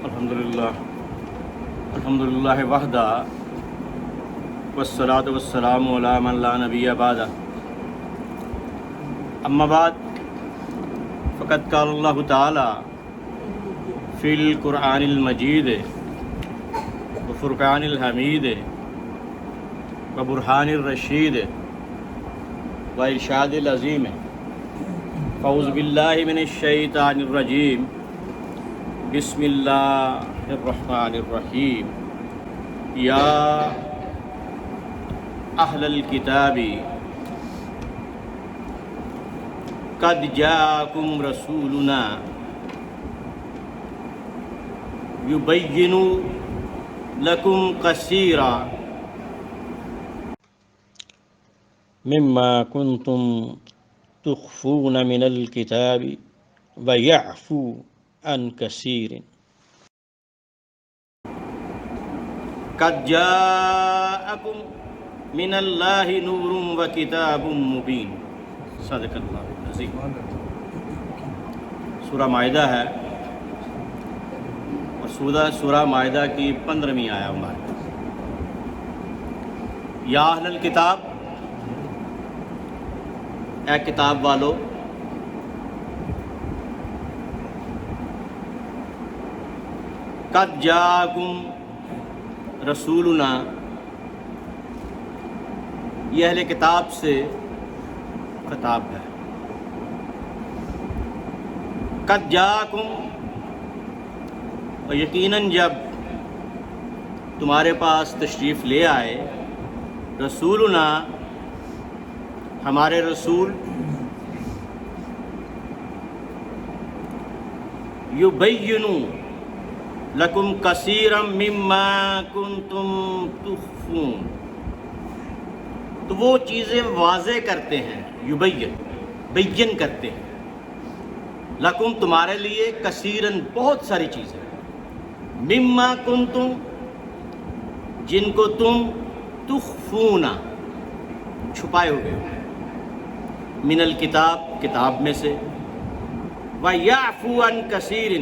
الحمدللہ وحدہ والصلاة والسلام علی من لا نبی بعدہ اما بعد فقد قال اللہ تعالی فی القرآن المجید وفرقان الحمید وبرہان الرشید وارشاد العظیم فاعوذ باللہ من الشیطان الرجیم بسم اللہ الرحمن الرحیم یا اہل الکتاب قد جاءکم رسولنا یبین لکم کثیرا مما کنتم تخفون من الکتاب ویعفو عن کثیر قد جاءکم من اللہ نور وکتاب مبین صدق اللہ العظیم۔ سورہ مائدہ ہے اور سورہ مائدہ کی 15ویں آیت مبارکہ۔ یا اہل الکتاب، اے کتاب والو، قد جاءکم رسولنا، یہ اہل کتاب سے خطاب ہے۔ قد جاءکم، اور یقیناً جب تمہارے پاس تشریف لے آئے رسولنا، ہمارے رسول، یبین لکم کثیرا مما کنتم تخفون، تو وہ چیزیں واضح کرتے ہیں، بیان کرتے ہیں، لکم تمہارے لیے، کثیرن بہت ساری چیزیں، مما کنتم جن کو تم تخفون چھپائے ہوئے ہو، من الکتاب کتاب میں سے، وَيَعْفُو عَنْ كَثِيرٍ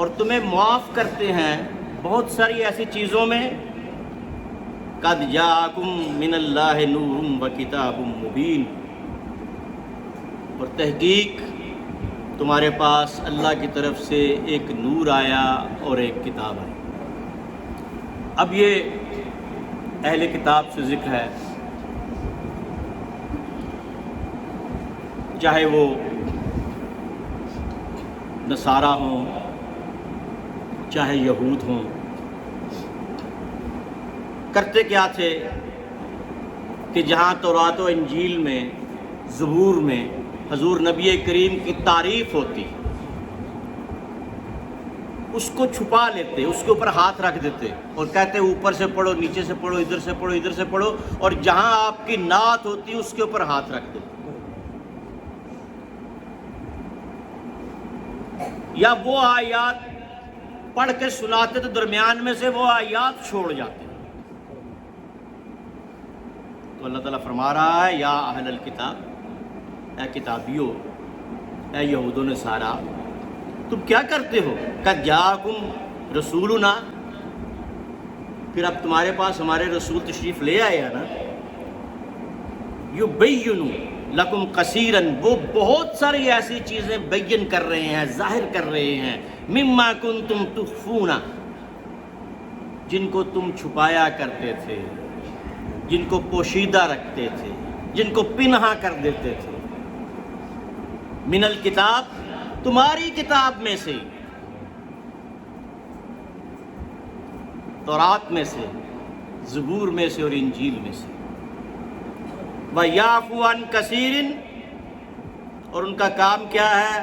اور تمہیں معاف کرتے ہیں بہت ساری ایسی چیزوں میں، قَدْ جَاءَكُم مِّنَ اللَّهِ نُورٌ وَكِتَابٌ مُّبِينٌ، اور تحقیق تمہارے پاس اللہ کی طرف سے ایک نور آیا اور ایک کتاب آئی۔ اب یہ اہل کتاب سے ذکر ہے، چاہے وہ نصارہ ہوں، چاہے یہود ہوں۔ کرتے کیا تھے کہ جہاں تورات و انجیل میں، زبور میں حضور نبی کریم کی تعریف ہوتی، اس کو چھپا لیتے، اس کے اوپر ہاتھ رکھ دیتے اور کہتے اوپر سے پڑھو، نیچے سے پڑھو، ادھر سے پڑھو، ادھر سے پڑھو، اور جہاں آپ کی نعت ہوتی اس کے اوپر ہاتھ رکھ دیتے، یا وہ آیات پڑھ کے سناتے تو درمیان میں سے وہ آیات چھوڑ جاتے۔ تو اللہ تعالیٰ فرما رہا ہے یا اہل الکتاب، اے کتابیو، اے یہود و نصارہ، تم کیا کرتے ہو؟ قد جاءکم رسولنا، پھر اب تمہارے پاس ہمارے رسول تشریف لے آئے ہیں نا، یبین لکم کثیرا، وہ بہت ساری ایسی چیزیں بیان کر رہے ہیں، ظاہر کر رہے ہیں، مما کنتم تخفون جن کو تم چھپایا کرتے تھے، جن کو پوشیدہ رکھتے تھے، جن کو پنہا کر دیتے تھے، من الکتاب تمہاری کتاب میں سے، تورات میں سے، زبور میں سے اور انجیل میں سے، وَيَعْفُو عَنْ كَثِيرٍ اور ان کا کام کیا ہے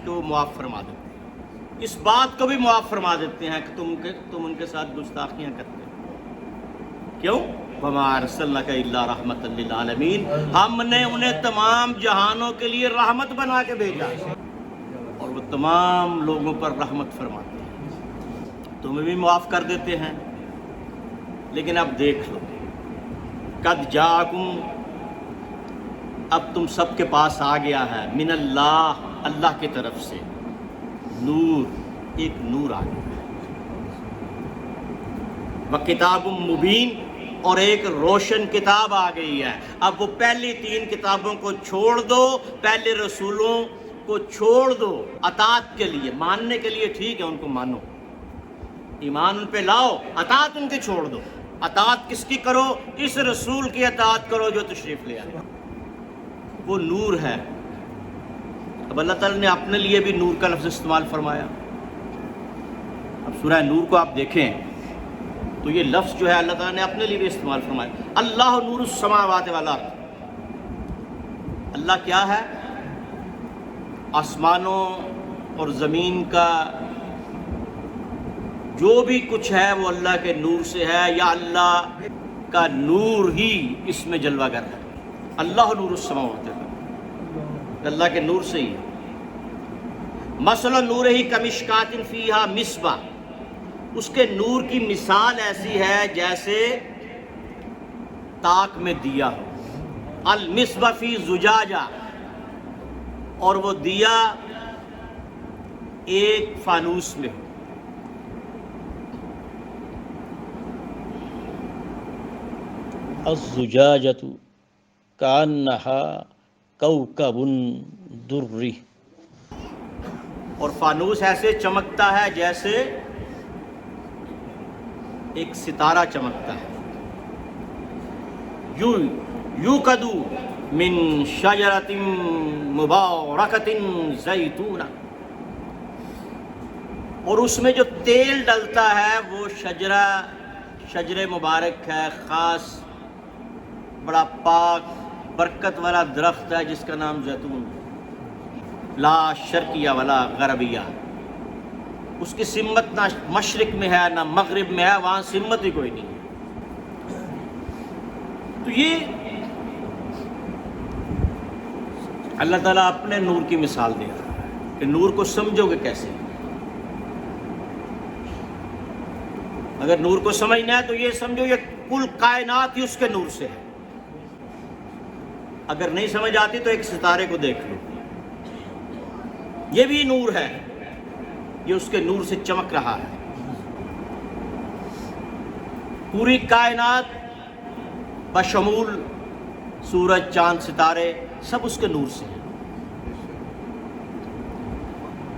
کہ وہ معاف فرما دیتے ہیں، اس بات کو بھی معاف فرما دیتے ہیں کہ تم ان کے ساتھ گستاخیاں کرتے ہیں۔ کیوں؟ وَمَا أَرْسَلْنَاكَ إِلَّا رَحْمَةً لِّلْعَالَمِينَ، ہم نے انہیں تمام جہانوں کے لیے رحمت بنا کے بھیجا اور وہ تمام لوگوں پر رحمت فرماتے ہیں، تمہیں بھی معاف کر دیتے ہیں۔ لیکن اب دیکھ لو، قد جاءکم، اب تم سب کے پاس آ گیا ہے، من اللہ، اللہ کی طرف سے، نور، ایک نور آ گیا، وَکِتَابٌ مُبِین، اور ایک روشن کتاب آ گئی ہے۔ اب وہ پہلی 3 کتابوں کو چھوڑ دو، پہلے رسولوں کو چھوڑ دو، اطاعت کے لیے، ماننے کے لیے ٹھیک ہے ان کو مانو، ایمان ان پہ لاؤ، اطاعت ان کی چھوڑ دو۔ اطاعت کس کی کرو؟ اس رسول کی اطاعت کرو جو تشریف لے آئے، وہ نور ہے۔ اب اللہ تعالیٰ نے اپنے لیے بھی نور کا لفظ استعمال فرمایا۔ اب سورہ نور کو آپ دیکھیں تو یہ لفظ جو ہے اللہ تعالیٰ نے اپنے لیے بھی استعمال فرمایا، اللہ نور السماوات والارض۔ اللہ کیا ہے؟ آسمانوں اور زمین کا جو بھی کچھ ہے وہ اللہ کے نور سے ہے، یا اللہ کا نور ہی اس میں جلوہ گر ہے۔ اللہ نور السماوات والارض، اللہ کے نور سے ہی ہے۔ مثلا نور ہی کمشکات فیہا مصباح، اس کے نور کی مثال ایسی ہے جیسے تاک میں دیا ہو، المصباح فی زجاجہ، اور وہ دیا ایک فانوس میں ہو۔ الزجاجۃ کأنہا کوکب دری، اور فانوس ایسے چمکتا ہے جیسے ایک ستارہ چمکتا ہے۔ یوقد من شجرۃ مبارکۃ زیتونہ، اور اس میں جو تیل ڈلتا ہے وہ شجر مبارک ہے، خاص بڑا پاک برکت والا درخت ہے جس کا نام زیتون، لا شرقیہ ولا غربیہ، اس کی سمت نہ مشرق میں ہے نہ مغرب میں ہے، وہاں سمت ہی کوئی نہیں ہے۔ تو یہ اللہ تعالیٰ اپنے نور کی مثال دے رہا ہے کہ نور کو سمجھو گے کیسے۔ اگر نور کو سمجھنا ہے تو یہ سمجھو یہ کل کائنات ہی اس کے نور سے ہے۔ اگر نہیں سمجھ آتی تو ایک ستارے کو دیکھ لو، یہ بھی نور ہے، یہ اس کے نور سے چمک رہا ہے۔ پوری کائنات بشمول سورج چاند ستارے سب اس کے نور سے ہیں۔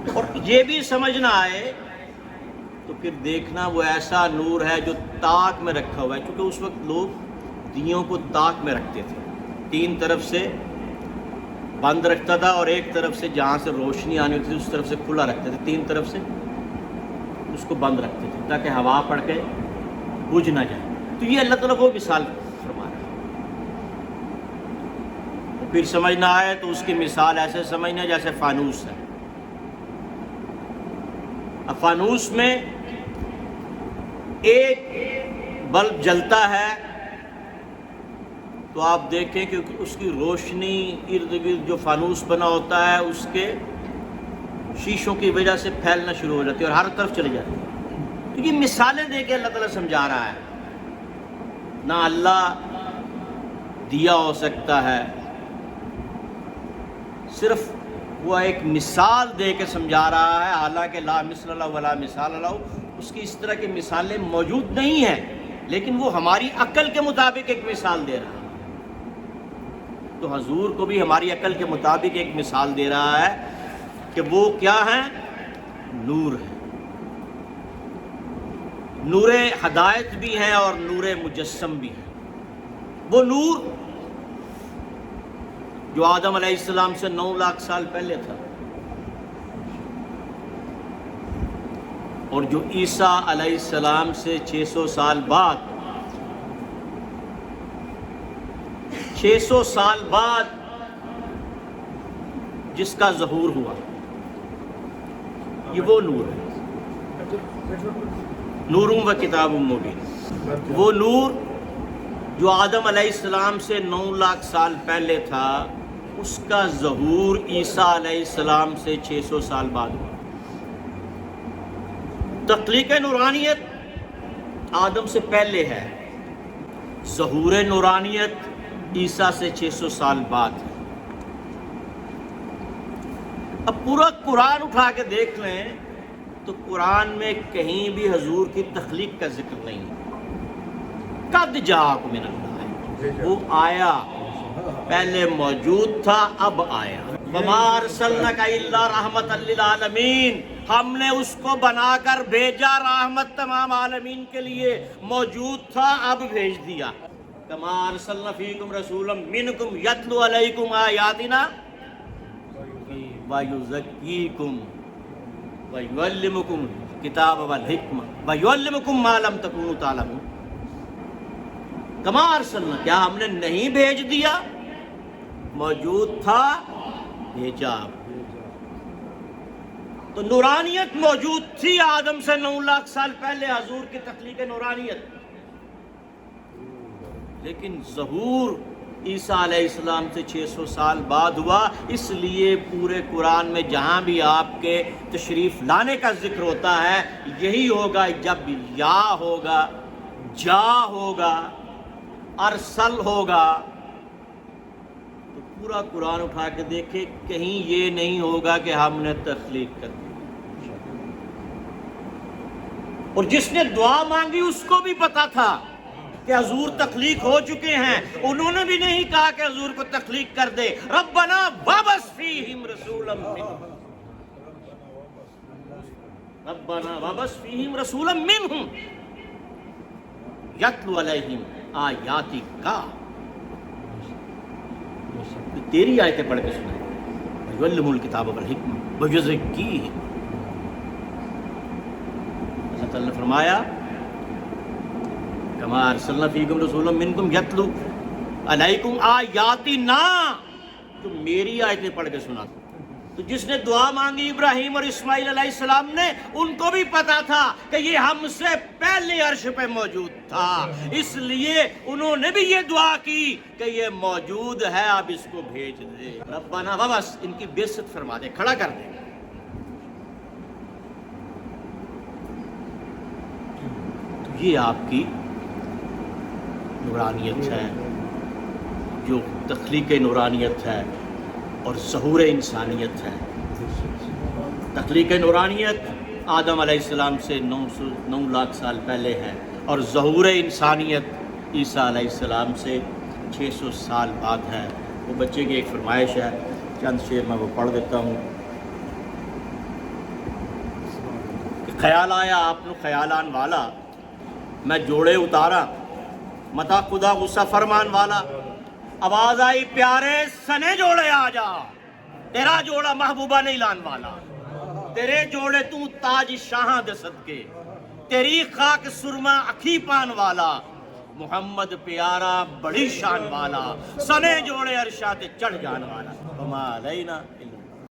اور یہ بھی سمجھنا آئے تو پھر دیکھنا وہ ایسا نور ہے جو تاک میں رکھا ہوا ہے، کیونکہ اس وقت لوگ دیوں کو تاک میں رکھتے تھے، 3 طرف سے بند رکھتا تھا اور ایک طرف سے جہاں سے روشنی آنی ہوتی تھی اس طرف سے کھلا رکھتے تھے، 3 طرف سے اس کو بند رکھتے تھے تاکہ ہوا پڑ کے بجھ نہ جائے۔ تو یہ اللہ تعالیٰ کو مثال فرما رہا ہے۔ پھر سمجھنا آئے تو اس کی مثال ایسے سمجھنا جیسے فانوس ہے۔ اب فانوس میں ایک بلب جلتا ہے تو آپ دیکھیں کہ اس کی روشنی ارد گرد جو فانوس بنا ہوتا ہے اس کے شیشوں کی وجہ سے پھیلنا شروع ہو جاتی ہے اور ہر طرف چلی جاتی ہے۔ تو یہ مثالیں دے کے اللہ تعالیٰ سمجھا رہا ہے، نہ اللہ دیا ہو سکتا ہے، صرف وہ ایک مثال دے کے سمجھا رہا ہے، حالانکہ لا مثل له ولا مثال له، اس کی اس طرح کی مثالیں موجود نہیں ہیں، لیکن وہ ہماری عقل کے مطابق ایک مثال دے رہا ہے۔ تو حضور کو بھی ہماری عقل کے مطابق ایک مثال دے رہا ہے کہ وہ کیا ہیں؟ نور ہے، نور ہدایت بھی ہیں اور نور مجسم بھی ہیں۔ وہ نور جو آدم علیہ السلام سے 9 لاکھ سال پہلے تھا اور جو عیسیٰ علیہ السلام سے 600 سال بعد 600 سال بعد جس کا ظہور ہوا، یہ وہ نور ہے، نور و کتاب مبین۔ وہ نور جو آدم علیہ السلام سے 9 لاکھ سال پہلے تھا، اس کا ظہور عیسیٰ علیہ السلام سے 600 سال بعد ہوا۔ تخلیق نورانیت آدم سے پہلے ہے، ظہور نورانیت عیسیٰ سے 600 سال بعد ہے۔ اب پورا قرآن اٹھا کے دیکھ لیں تو قرآن میں کہیں بھی حضور کی تخلیق کا ذکر نہیں ہے۔ قد جاءکم من اللہ، وہ آیا، پہلے موجود تھا، اب آیا۔ وما ارسلناک الا رحمۃ للعالمین، ہم نے اس کو بنا کر بھیجا رحمت تمام عالمین کے لیے، موجود تھا اب بھیج دیا۔ کما ارسلنا فیکم رسولا منکم یتلو علیکم آیاتنا ویزکیکم ویعلمکم الکتاب والحکمہ ویعلمکم ما لم تکونوا تعلمون۔ کما ارسلنا، کیا ہم نے نہیں بھیج دیا؟ موجود تھا، بھیجا۔ تو نورانیت موجود تھی آدم سے 9 لاکھ سال پہلے، حضور کی تخلیق نورانیت، لیکن ظہور عیسیٰ علیہ السلام سے 600 سال بعد ہوا۔ اس لیے پورے قرآن میں جہاں بھی آپ کے تشریف لانے کا ذکر ہوتا ہے، یہی ہوگا جب یا ہوگا، جا ہوگا، ارسل ہوگا، تو پورا قرآن اٹھا کے دیکھے، کہیں یہ نہیں ہوگا کہ ہم نے تخلیق کر دی۔ اور جس نے دعا مانگی اس کو بھی پتا تھا کہ حضور تخلیق ہو چکے ہیں، انہوں نے بھی نہیں کہا کہ حضور کو تخلیق کر دے۔ ربنا وابعث فیہم رسولا منہم، ربنا وابعث فیہم رسولا منہم یتلو علیہم آیاتک، تیری آیتیں پڑھ کے سنائیں، ویعلمہم الکتاب والحکمہ ویزکیہم۔ اللہ تعالیٰ نے فرمایا کما ارسلنا فیکم رسولا منکم یتلو علیکم آیاتنا، تو میری آیتیں پڑھ کے سنا۔ تو جس نے دعا مانگی ابراہیم اور اسماعیل علیہ السلام نے، ان کو بھی پتا تھا کہ یہ ہم سے پہلے عرش پہ موجود تھا، اس لیے انہوں نے بھی یہ دعا کی کہ یہ موجود ہے، اب اس کو بھیج دے۔ ربنا وابعث، ان کی بعثت فرما دے، کھڑا کر دے۔ تو یہ آپ کی نورانیت ہے، جو تخلیق نورانیت ہے اور ظہور انسانیت ہے۔ تخلیق نورانیت آدم علیہ السلام سے 9 لاکھ سال پہلے ہے، اور ظہور انسانیت عیسیٰ علیہ السلام سے 600 سال بعد ہے۔ وہ بچے کی ایک فرمائش ہے، چند شعر میں وہ پڑھ دیتا ہوں کہ خیال آیا آپ نو خیالان والا، میں جوڑے اتارا متا خدا غصہ فرمان والا، آواز آئی پیارے سنے جوڑے آ جا، تیرا جوڑا محبوبہ نہیں لان والا، تیرے جوڑے تو تاج شاہاں دے صدقے، تیری خاک سرما اکھی پان والا، محمد پیارا بڑی شان والا، سنے جوڑے عرشات چڑھ جان والا، وما علینا